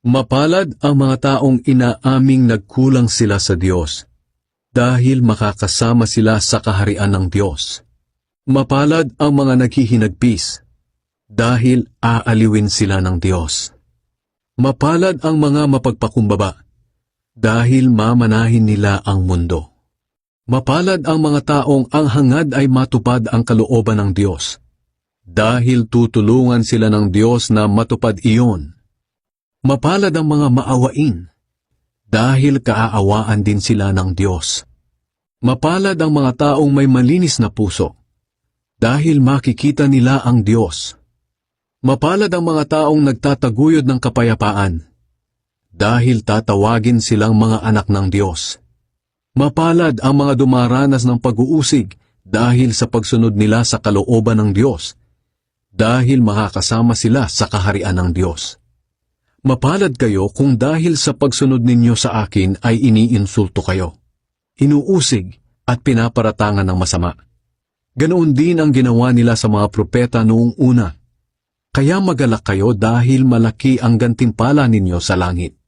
Mapalad ang mga taong inaaming nagkulang sila sa Diyos, dahil makakasama sila sa kaharian ng Diyos. Mapalad ang mga naghihinagpis, dahil aaliwin sila ng Diyos. Mapalad ang mga mapagpakumbaba, dahil mamanahin nila ang mundo. Mapalad ang mga taong ang hangad ay matupad ang kalooban ng Diyos, dahil tutulungan sila ng Diyos na matupad iyon. Mapalad ang mga maawain, dahil kaaawaan din sila ng Diyos. Mapalad ang mga taong may malinis na puso, dahil makikita nila ang Diyos. Mapalad ang mga taong nagtataguyod ng kapayapaan, dahil tatawagin silang mga anak ng Diyos. Mapalad ang mga dumaranas ng pag-uusig dahil sa pagsunod nila sa kalooban ng Diyos, dahil makakasama sila sa kaharian ng Diyos. Mapalad kayo kung dahil sa pagsunod ninyo sa akin ay iniinsulto kayo, inuusig at pinaparatangan ng masama. Ganoon din ang ginawa nila sa mga propeta noong una. Kaya magalak kayo dahil malaki ang gantimpala ninyo sa langit.